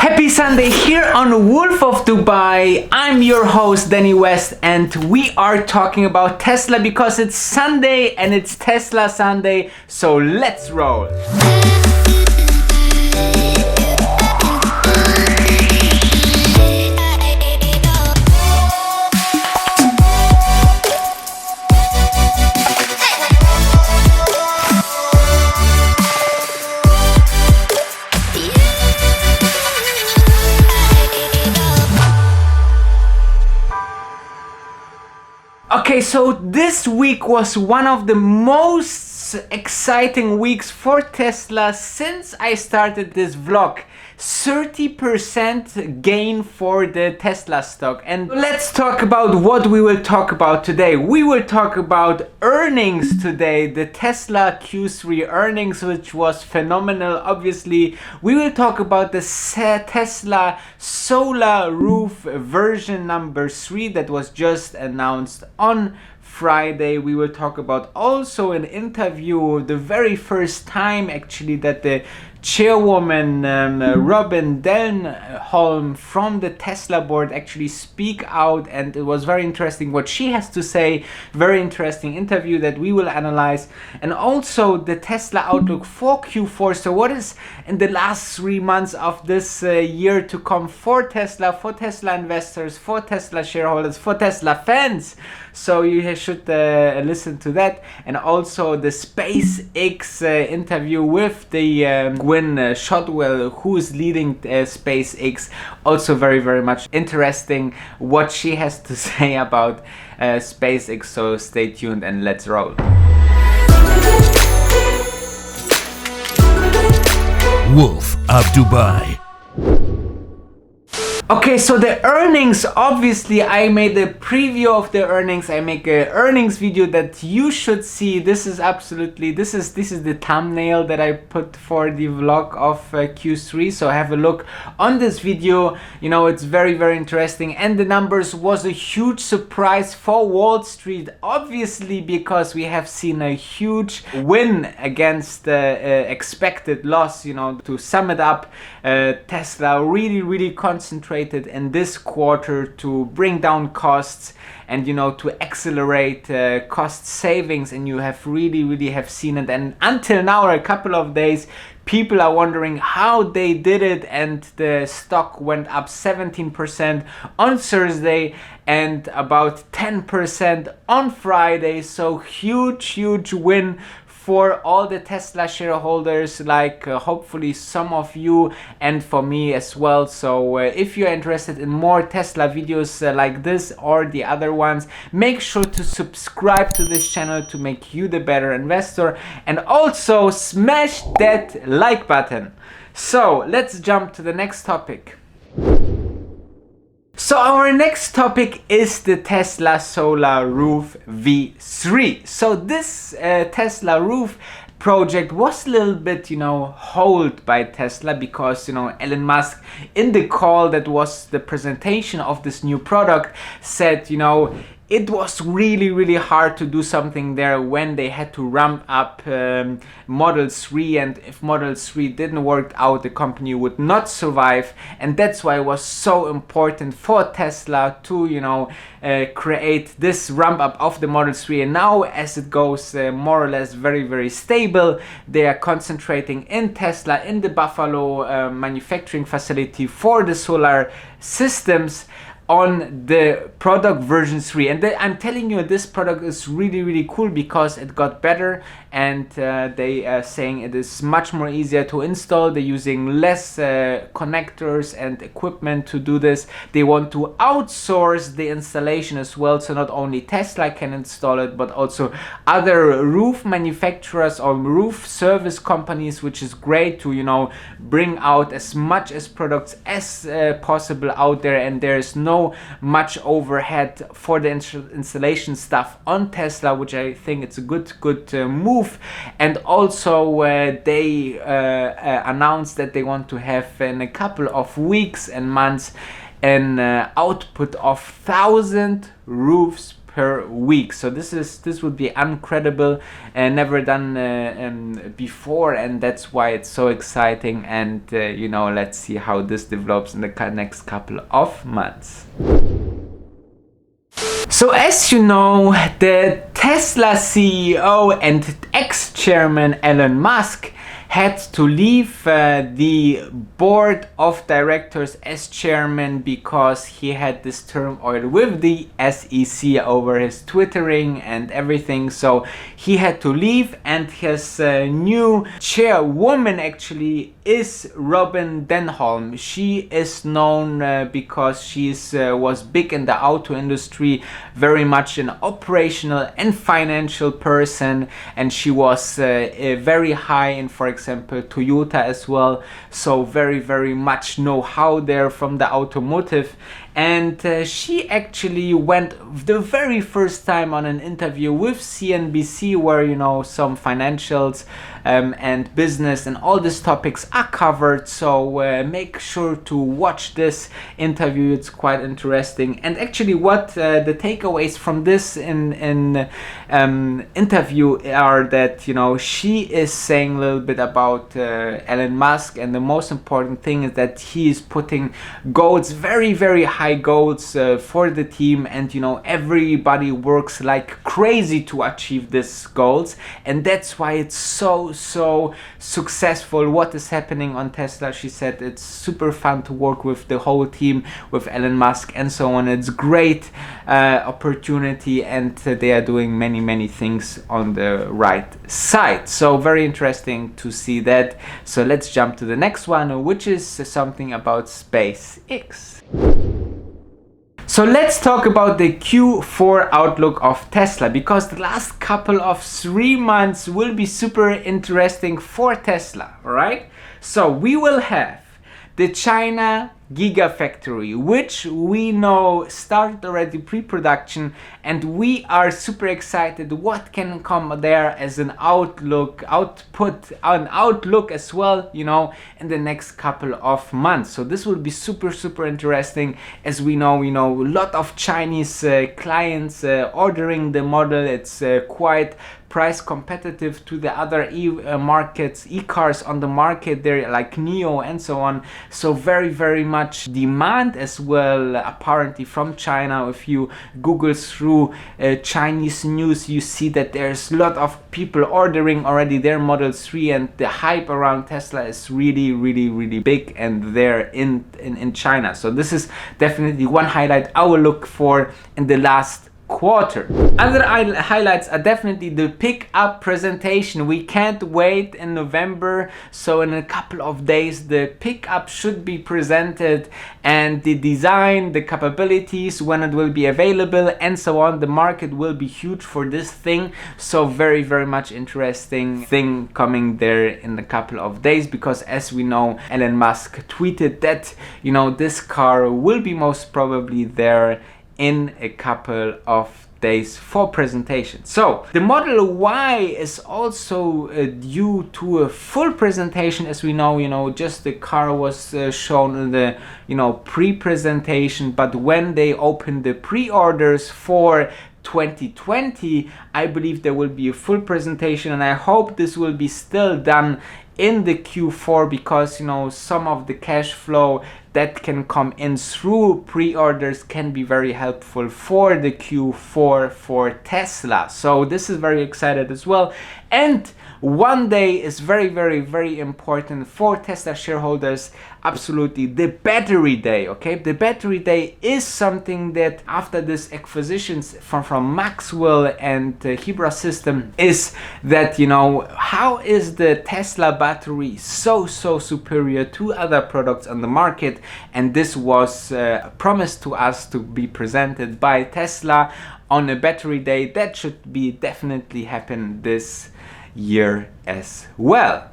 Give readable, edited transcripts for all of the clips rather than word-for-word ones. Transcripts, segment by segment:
Happy Sunday here on Wolf of Dubai. I'm your host Danny West and we are talking about Tesla because it's Sunday and it's Tesla Sunday, so let's roll. Okay, so this week was one of the most exciting weeks for Tesla since I started this vlog. 30% gain for the Tesla stock. And let's talk about what we will talk about today. We will talk about earnings today, the Tesla Q3 earnings, which was phenomenal. Obviously, we will talk about the Tesla Solar Roof version number 3 that was just announced on Friday. We will talk about also an interview, the very first time actually that the Chairwoman Robin Denholm from the Tesla board actually speak out, and it was very interesting what she has to say. Very interesting interview that we will analyze, and also the Tesla outlook for Q4. So what is in the last 3 months of this year to come for Tesla investors, for Tesla shareholders, for Tesla fans. So you should listen to that, and also the SpaceX interview with the Gwynne Shotwell, who is leading SpaceX. Also very much interesting what she has to say about SpaceX. So stay tuned and let's roll. Wolf of Dubai. Okay, so the earnings, obviously I made a preview of the earnings. I make a earnings video that you should see. This is the thumbnail that I put for the vlog of Q3. So have a look on this video. You know, it's very interesting, and the numbers was a huge surprise for Wall Street, obviously because we have seen a huge win against expected loss. You know, to sum it up, Tesla really concentrated in this quarter to bring down costs and, you know, to accelerate cost savings, and you have really have seen it. And until now, a couple of days, people are wondering how they did it, and the stock went up 17% on Thursday and about 10% on Friday. So huge win for all the Tesla shareholders, like hopefully some of you, and for me as well. So if you're interested in more Tesla videos like this or the other ones, make sure to subscribe to this channel to make you the better investor, and also smash that like button. So let's jump to the next topic. So our next topic is the Tesla Solar Roof V3. So this Tesla roof project was a little bit, you know, hold by Tesla because, you know, Elon Musk in the call that was the presentation of this new product said, you know, it was really hard to do something there when they had to ramp up Model 3, and if Model 3 didn't work out, the company would not survive. And that's why it was so important for Tesla to, you know, create this ramp up of the Model 3. And now as it goes more or less very stable, they are concentrating in Tesla in the Buffalo manufacturing facility for the solar systems on the product version 3. And I'm telling you, this product is really cool because it got better, and they are saying it is much more easier to install. They're using less connectors and equipment to do this. They want to outsource the installation as well, so not only Tesla can install it, but also other roof manufacturers or roof service companies, which is great to, you know, bring out as much as products as possible out there. And there is no much overhead for the installation stuff on Tesla, which I think it's a good move. And also they announced that they want to have in a couple of weeks and months an output of 1,000 roofs per per week. So this would be incredible and never done before, and that's why it's so exciting. And you know, let's see how this develops in the next couple of months. So as you know, the Tesla CEO and ex-chairman Elon Musk had to leave the board of directors as chairman because he had this turmoil with the SEC over his twittering and everything. So he had to leave, and his new chairwoman actually is Robin Denholm. She is known because she's was big in the auto industry, very much an operational and financial person, and she was very high in, for example, Toyota as well. So very much know-how there from the automotive. And she actually went the very first time on an interview with CNBC, where, you know, some financials and business and all these topics are covered. So make sure to watch this interview. It's quite interesting. And actually what the takeaways from this interview are that, you know, she is saying a little bit about Elon Musk, and the most important thing is that he is putting goals, very high goals for the team, and you know, everybody works like crazy to achieve these goals, and that's why it's so successful what is happening on Tesla. She said it's super fun to work with the whole team, with Elon Musk and so on. It's great opportunity, and they are doing many things on the right side. So very interesting to see that. So let's jump to the next one, which is something about SpaceX. So let's talk about the Q4 outlook of Tesla, because the last couple of 3 months will be super interesting for Tesla, right? So we will have the China Gigafactory, which we know started already pre-production, and we are super excited what can come there as an outlook as well, you know, in the next couple of months. So this will be super interesting. As we know, a lot of Chinese clients ordering the model. It's quite price competitive to the other e-cars on the market there, like Neo and so on. So very much demand as well, apparently, from China. If you Google through Chinese news, you see that there's a lot of people ordering already their Model 3, and the hype around Tesla is really big, and they're in China. So this is definitely one highlight I will look for in the last quarter. Other highlights are definitely the pickup presentation. We can't wait in November, so in a couple of days the pickup should be presented, and the design, the capabilities, when it will be available and so on. The market will be huge for this thing, so very much interesting thing coming there in a couple of days, because as we know, Elon Musk tweeted that, you know, this car will be most probably there in a couple of days for presentation. So the Model Y is also due to a full presentation. As we know, just the car was shown in the pre-presentation, but when they open the pre-orders for 2020, I believe there will be a full presentation, and I hope this will be still done in the Q4, because some of the cash flow that can come in through pre-orders can be very helpful for the Q4 for Tesla. So this is very excited as well. And one day is very important for Tesla shareholders, absolutely, the battery day. Okay, the battery day is something that after this acquisitions from Maxwell and Hebra System, is that how is the Tesla battery so superior to other products on the market, and this was promised to us to be presented by Tesla on a battery day. That should be definitely happen this year as well.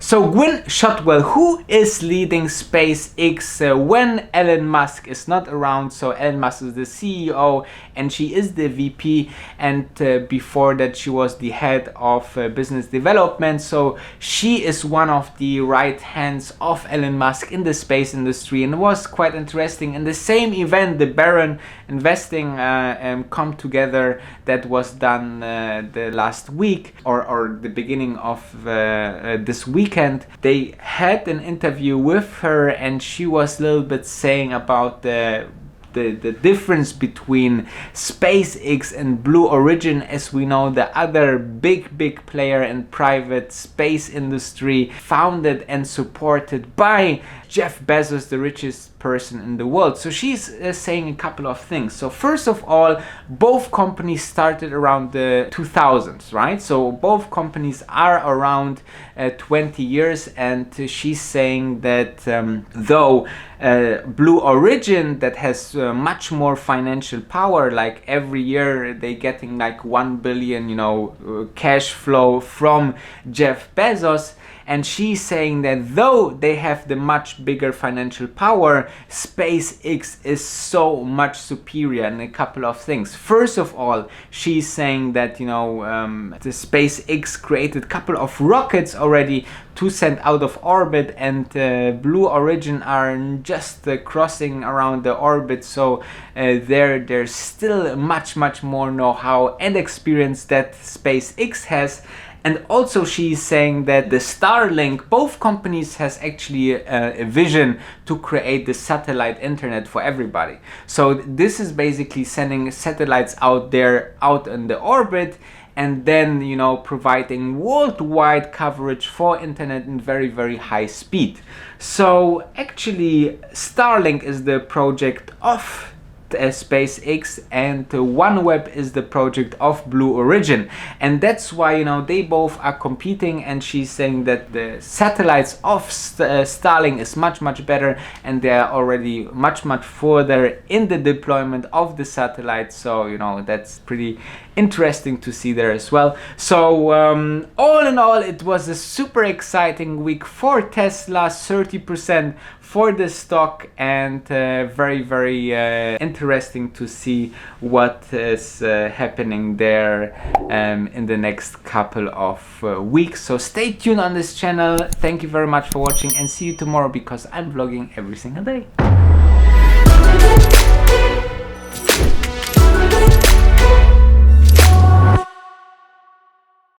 So Gwynne Shotwell, who is leading SpaceX when Elon Musk is not around. So Elon Musk is the CEO and she is the VP, and before that she was the head of business development. So she is one of the right hands of Elon Musk in the space industry, and it was quite interesting. In the same event, the Baron Investing come together that was done the last week or the beginning of this weekend. They had an interview with her, and she was a little bit saying about the difference between SpaceX and Blue Origin. As we know, the other big player in private space industry, founded and supported by Jeff Bezos, the richest person in the world. So she's saying a couple of things. So first of all, both companies started around the 2000s, right? So both companies are around 20 years, and she's saying that though Blue Origin, that has much more financial power, like every year they getting like 1 billion, you know, cash flow from Jeff Bezos. And she's saying that though they have the much bigger financial power, SpaceX is so much superior in a couple of things. First of all, she's saying that, you know, the SpaceX created a couple of rockets already to send out of orbit, and Blue Origin are just crossing around the orbit. So there's still much more know-how and experience that SpaceX has. And also she's saying that the Starlink, both companies has actually a vision to create the satellite internet for everybody. So this is basically sending satellites out there, out in the orbit, and then, you know, providing worldwide coverage for internet in very high speed. So actually Starlink is the project of SpaceX, and OneWeb is the project of Blue Origin, and that's why, you know, they both are competing. And she's saying that the satellites of Starlink is much better, and they're already much further in the deployment of the satellites. So, you know, that's pretty interesting to see there as well. So all in all, it was a super exciting week for Tesla, 30% for the stock, and very interesting to see what is happening there in the next couple of weeks. So stay tuned on this channel. Thank you very much for watching, and see you tomorrow, because I'm vlogging every single day.